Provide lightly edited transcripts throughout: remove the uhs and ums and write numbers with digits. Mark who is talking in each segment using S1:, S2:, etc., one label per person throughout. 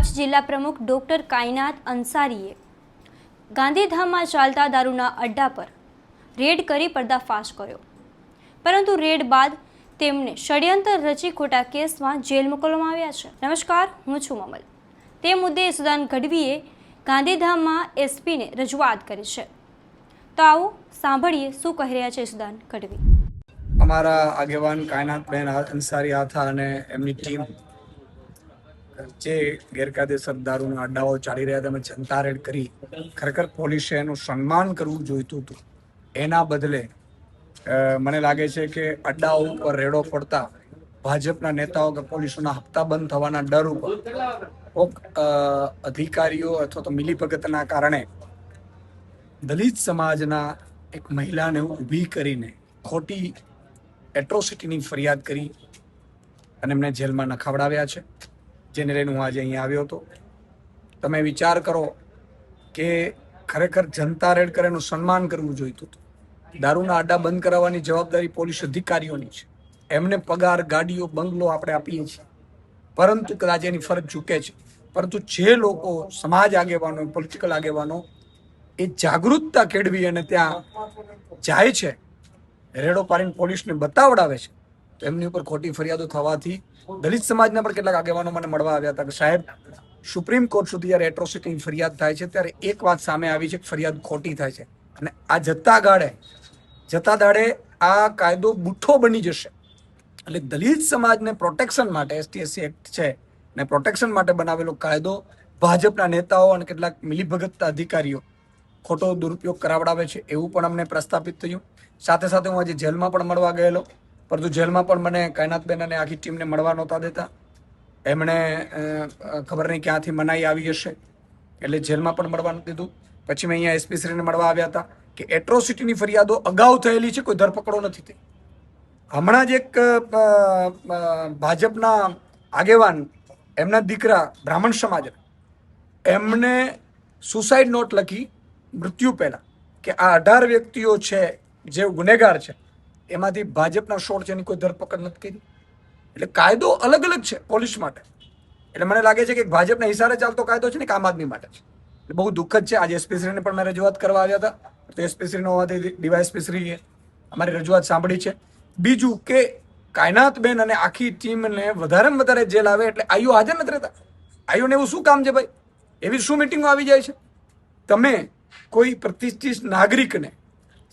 S1: કચ્છ જિલ્લા પ્રમુખ ડોક્ટર કાયનાત અંસારીએ ગાંધીધામમાં ચાલતા દારૂના અડ્ડા પર રેડ કરી પર્દાફાશ કર્યો, પરંતુ રેડ બાદ તેમને ષડયંત્ર રચી ખોટા કેસમાં જેલ મોકલવામાં આવ્યા છે. નમસ્કાર, હું છું મમલ. તે મુદ્દે ઈસુદાન ગઢવીએ ગાંધીધામમાં એસપીને રજૂઆત કરી છે. તો આવો સાંભળીએ શું કહી રહ્યા છે ઈસુદાન ગઢવી.
S2: અમારા આગેવાન કાયનાતબેન અંસારી આથા અને એમની ટીમ જે ગેરકાયદેસર દારૂના અડ્ડાઓ ચાલી રહ્યા હતા, અમે જનતા રેડ કરી. ખરેખર પોલીસે એનું સન્માન કરવું જોઈતું હતું. એના બદલે મને લાગે છે કે અડ્ડાઓ ઉપર રેડો પડતા ભાજપના નેતાઓ કે પોલીસોના હપ્તા બંધ થવાના ડર ઉપર અધિકારીઓ અથવા તો મિલીભગતના કારણે દલિત સમાજના એક મહિલાને ઊભી કરીને ખોટી એટ્રોસિટીની ફરિયાદ કરી અને એમને જેલમાં નખાવડાવ્યા છે, જેને લઈને હું આજે અહીંયા આવ્યો હતો. તમે વિચાર કરો કે ખરેખર જનતા રેડ કરે એનું સન્માન કરવું જોઈતું હતું. દારૂના અડ્ડા બંધ કરાવવાની જવાબદારી પોલીસ અધિકારીઓની છે. એમને પગાર, ગાડીઓ, બંગલો આપણે આપીએ છીએ, પરંતુ કદાચ એની ફરજ ચૂકે છે. પરંતુ જે લોકો સમાજ આગેવાનો, પોલિટિકલ આગેવાનો એ જાગૃતતા કેળવી અને ત્યાં જાય છે, રેડો પાડીને પોલીસને બતાવડાવે છે, તો એમની ઉપર ખોટી ફરિયાદો થવાથી દલિત સમાજના પણ કેટલાક આગેવાનો મને મળવા આવ્યા હતા કે સાહેબ, સુપ્રીમ કોર્ટ સુધી જ્યારે એટ્રોસિટીની ફરિયાદ થાય છે ત્યારે એક વાત સામે આવી છે કે ફરિયાદ ખોટી થાય છે, અને આ જતા દાડે આ કાયદો બુઠ્ઠો બની જશે. એટલે દલિત સમાજને પ્રોટેક્શન માટે ST/SC એક્ટ છે ને પ્રોટેક્શન માટે બનાવેલો કાયદો ભાજપના નેતાઓ અને કેટલાક મિલીભગતના અધિકારીઓ ખોટો દુરુપયોગ કરાવડાવે છે, એવું પણ અમને પ્રસ્થાપિત થયું. સાથે સાથે હું આજે જેલમાં પણ મળવા ગયેલો, પરંતુ જેલમાં પણ મને કાયનાતબેન અને આખી ટીમને મળવા નહોતા દેતા. એમણે ખબર નહીં ક્યાંથી મનાઈ આવી હશે, એટલે જેલમાં પણ મળવા નથી દીધું. પછી મેં અહીંયા SP શ્રીને મળવા આવ્યા હતા કે એટ્રોસિટીની ફરિયાદો અગાઉ થયેલી છે, કોઈ ધરપકડો નથી થઈ. હમણાં જ એક ભાજપના આગેવાન, એમના દીકરા બ્રાહ્મણ સમાજ, એમને સુસાઇડ નોટ લખી મૃત્યુ પહેલા કે આ 18 વ્યક્તિઓ છે જે ગુનેગાર છે, એમાંથી ભાજપના 16 છે, એની કોઈ ધરપકડ નથી કરી. એટલે કાયદો અલગ અલગ છે પોલીસ માટે. એટલે મને લાગે છે કે ભાજપના હિસારે ચાલતો કાયદો છે ને કે આમ આદમી માટે છે. એટલે બહુ દુઃખદ છે. આજે SP શ્રીને પણ મેં રજૂઆત કરવા આવ્યા હતા, તો SP શ્રીનો હોવાથી DYSP શ્રીએ અમારી રજૂઆત સાંભળી છે. બીજું કે કાયનાતબેન અને આખી ટીમને વધારેમાં વધારે જેલ આવે એટલે આઈઓ હાજર નથી રહેતા. આઈઓને એવું શું કામ છે ભાઈ? એવી શું મિટિંગો આવી જાય છે? તમે કોઈ પ્રતિષ્ઠિત નાગરિકને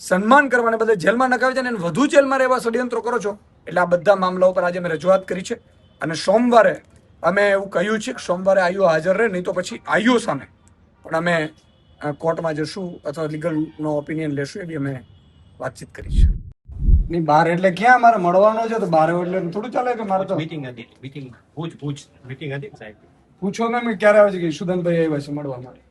S2: સન્માન કરવાને બદલે જેલમાં નખાવી છે અને વધુ જેલમાં રહેવા ષડયંત્રો કરો છો. એટલે આ બધા મામલાઓ પર આજે મેં રજૂઆત કરી છે, અને સોમવારે અમે એવું કહ્યું છે કે સોમવારે આઈઓ હાજર રહે, નહીં તો પછી આઈઓ સામે પણ અમે કોર્ટમાં જશું અથવા લીગલનો ઓપિનિયન લેશું, એવી અમે વાતચીત કરી છે. નહીં બહાર એટલે ક્યાં મારે મળવાનો છે, તો બહાર એટલે થોડું ચાલે કે મારે તો
S3: મીટિંગ હતી મીટિંગ હતી સાહેબ.
S2: પૂછો ને ક્યારે આવે છે કે ઈશુદાનભાઈ આવ્યા છે મળવા માટે?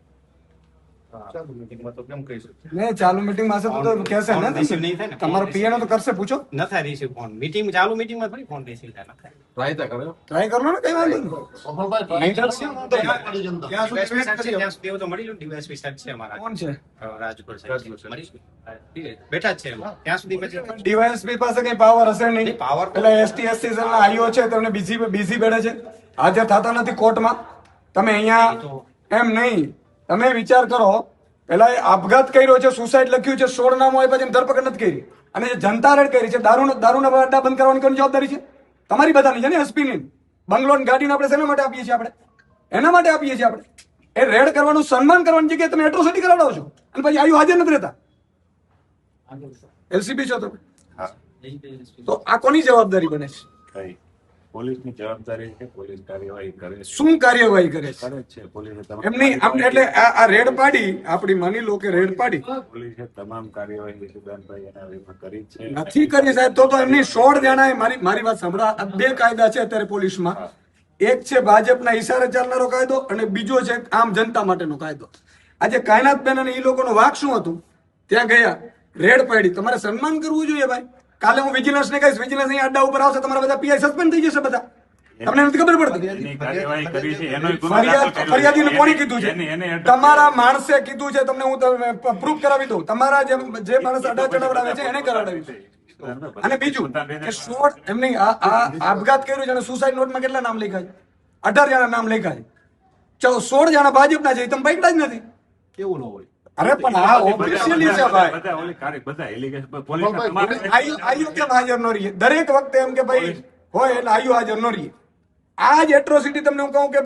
S3: ચાલુ મીટિંગમાં તો કેમ કહીશું?
S2: નહીં, ચાલુ મીટિંગમાં હશે તો કહેશે ને.
S3: રિસીવ નહીં થાય ને.
S2: તમારો પીએનો તો કરશે, પૂછો.
S3: ન થાય રિસીવ ફોન. મીટિંગ ચાલુ મીટિંગમાં થોડી ફોન રિસીવ થાય. ન થાય.
S2: ટ્રાય કરો ને, કઈ વાંધો નહીં.
S3: ત્યાં સુધી એવું તો મળી લો. DYSP સાહેબ છે અમારા.
S2: કોણ છે?
S3: રાજપુર સાહેબ મળીશું. બેઠા જ છે ત્યાં સુધી. પછી
S2: DYSP પાસે કઈ પાવર હશે નહીં.
S3: પાવર
S2: પેલા ST/SC ના આઈઓ છે, તેમને બીઝી બેઠે છે, હાજર થતા નથી કોર્ટમાં. તમે અહીંયા એમ નહીં, તમે વિચાર કરો, પેલા આપઘાત કર્યો છે, સુસાઇડ લખ્યું છે, 16 નામ હોય, પછી ધરપકડ નથી કરી, અને જે જનતા રેડ કરી છે, દારૂના અડ્ડા બંધ કરવાની કોની જવાબદારી છે? તમારી બધાની છે ને, SPની. બંગલો ગાડીને આપણે શેના માટે આપીએ છીએ? આપણે એના માટે આપીએ છીએ. આપણે એ રેડ કરવાનું, સન્માન કરવાની જગ્યાએ તમે એટ્રોસિટી કરાવડાવો છો, અને પછી આયુ હાજર નથી રહેતા. LCB છો તમે, તો આ કોની જવાબદારી બને છે?
S4: પોલીસની જવાબદારી છે. પોલીસ કાર્યવાહી કરે છે.
S2: શું કાર્યવાહી કરે છે?
S4: પોલીસે
S2: એમની એટલે આ રેડ પાડી, આપણી માની લો કે રેડ પાડી,
S4: પોલીસે તમામ કાર્યવાહી ઈશુદાનભાઈ એના વિરુદ્ધ કરી છે.
S2: નથી કરી સાહેબ, તો એમની 16 જણાએ મારી વાત સાંભળો. આ 2 કાયદા છે અત્યારે પોલીસમાં. એક છે ભાજપના ઈશારે ચાલનારો કાયદો, અને બીજો છે આમ જનતા માટેનો કાયદો. આજે કાયનાતબેન અને એ લોકોનો વાક શું હતું? ત્યાં ગયા, રેડ પાડી. તમારે સન્માન કરવું જોઈએ ભાઈ. કાલે હું વિજિલન્સ ને કહીશ, વિજિલન્સ અહીં અડ્ડા ઉપર આવશે, તમારા બધા PI સસ્પેન્ડ થઈ જશે બધા. તમને નથી ખબર પડતી?
S4: કાર્યવાહી કરી છે. એનો ગુનો દાખલ કર્યો છે.
S2: ફરિયાદીને કોણે કીધું છે? તમારા માણસે કીધું છે. તમને હું પ્રૂફ કરાવી દઉં. તમારા જે માણસ અડ્ડા ચડાવડાવે છે એને કરાવડાવી છે. અને બીજું કે શોર્ટ એમની આપઘાત કર્યું છે અને સુસાઇડ નોટમાં કેટલા નામ લખ્યા છે? 18 જણા નામ લખ્યા છે. 16 જણા ભાજપના છે, તમે પકડા જ નથી.
S3: કેવું ન હોય
S2: અરે પણ આ ઓફિશિયલી છે ભાઈ.
S4: બધા ઓલી કાર્ય બધા allegation પોલીસના તમારે
S2: આયુ કેમ હાજર ન રહીએ? દરેક વખતે એમ કે ભાઈ હોય એટલે આયુ હાજર ન રહીએ. આ જ એટ્રોસિટી તમને હું કહું કે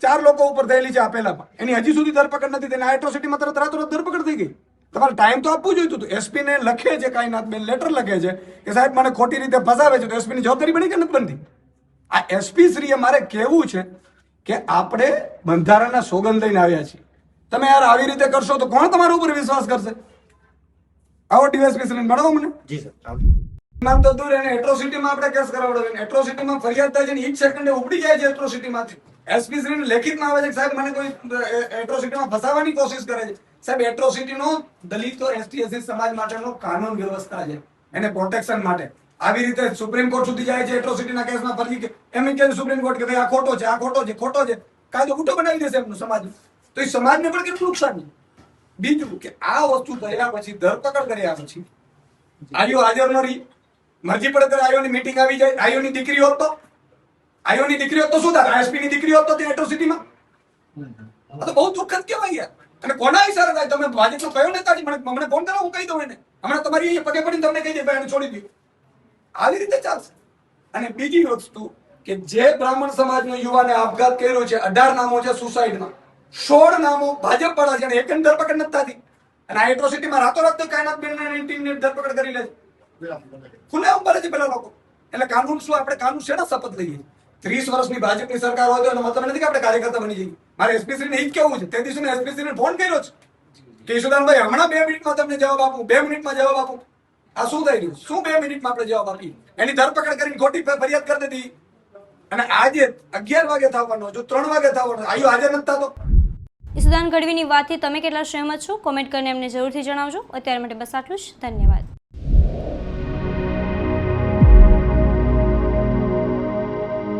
S2: 4 લોકો ઉપર થયેલી છે આ પહેલામાં, એની હજી સુધી ધરપકડ નથી થઈ. આ એટ્રોસિટીમાં તરત રાતોરાત ધરપકડ થઈ ગઈ. તમારે ટાઈમ તો આપવું જોઈતું હતું. એસપી ને લખે છે, કાયનાથબેન લેટર લખે છે કે સાહેબ મને ખોટી રીતે ફસાવે છે, તો એસપી ની જવાબદારી બની કે નથી બનતી? આ એસપી શ્રીએ મારે કહેવું છે કે આપણે બંધારણના સોગંદ લઈને આવ્યા છીએ. તમે યાર આવી રીતે કરશો તો કોણ તમારા ઉપર વિશ્વાસ કરશે? આવો ડીએસપી શ્રીને મળો મને.
S3: જી સર
S2: નામ તો દૂર એને એટ્રોસિટીમાં આપણે કેસ કરાવડાવીને એટ્રોસિટીમાં ફરિયાદ થાય છે ને ઈ જ સેકન્ડે ઉપડી જાય છે એટ્રોસિટીમાંથી. એસપી શ્રીને લેખિતમાં આવે છે કે સાહેબ મને કોઈ એટ્રોસિટીમાં ફસાવવાની કોશિશ કરે છે. સાહેબ એટ્રોસિટીનો દલિતો એસટી એસસી સમાજ માટેનો કાનૂન વ્યવસ્થા છે, એને પ્રોટેક્શન માટે. આવી રીતે સુપ્રીમ કોર્ટ સુધી જાય છે એટ્રોસિટીના કેસમાં, ફરી કે એમ કે સુપ્રીમ કોર્ટ કે ભાઈ આ ખોટો છે, આ ખોટો છે, ખોટો છે, કાયદો ઉઠો બનાવી દેશે એમનો સમાજ. તો એ સમાજને પણ કેટલું નુકસાન છે. બીજું કે આ વસ્તુ થયા પછી ધરપકડ કર્યા પછી આયો હાજર ન રહી, મરજી પડે ત્યારે આયોની મીટિંગ આવી જાય. આયોની દીકરી હોત તો શું થાય? એસપી ની દીકરી હોત તો ત્યાં એટ્રોસિટીમાં. આ તો બહુ દુઃખદ કહેવાય યાર. અને કોના ઈશારે થાય? તમે ભાજપનો કયો નેતા છે? મને ફોન કરો, હું કહી દઉં એને. હમણાં તમારી અહીંયા પગે પડીને તમને કહી દે ભાઈ એને છોડી દો. આવી રીતે ચાલશે. અને બીજી વસ્તુ કે જે બ્રાહ્મણ સમાજનો યુવાને આપઘાત કર્યો છે, 18 નામો છે સુસાઇડમાં, 16 નામો ભાજપ વાળા છે, અને એક ધરપકડ નથી થતી. અને આ એટ્રોસિટીમાં રાતોરાત તો કાયનાથબેન ની ટીમને ધરપકડ કરી લે છે. ખુલ્લેઆમ બોલે છે પેલા લોકો. એટલે કાનૂન શું? આપણે કાનૂન શેના શપથ લઈએ? 30 વર્ષની ભાજપની સરકાર હોય તો એનો મતલબ નથી કે આપણે કાર્યકર્તા બની જઈએ. મારે એસપી ને જ કેવું છે. તે દિવસે એસપી ને ફોન કર્યો છે કે ઈશુદાનભાઈ હમણાં 2 મિનિટમાં તમને જવાબ આપું, 2 મિનિટમાં જવાબ આપું. આ શું થઈ રહ્યું? શું 2 મિનિટમાં આપણે જવાબ આપીએ? એની ધરપકડ કરીને ખોટી ફરિયાદ કરી દીધી. અને આજે 11 વાગે થવાનો, જો 3 વાગે થવાનો, આયુ હાજર નથી થતો.
S1: ઈશુદાન ગઢવીની વાતથી તમે કેટલા સહેમત છો? કોમેન્ટ કરીને એમને જરૂરથી જણાવજો. અત્યાર માટે બસ આટલું જ. ધન્યવાદ.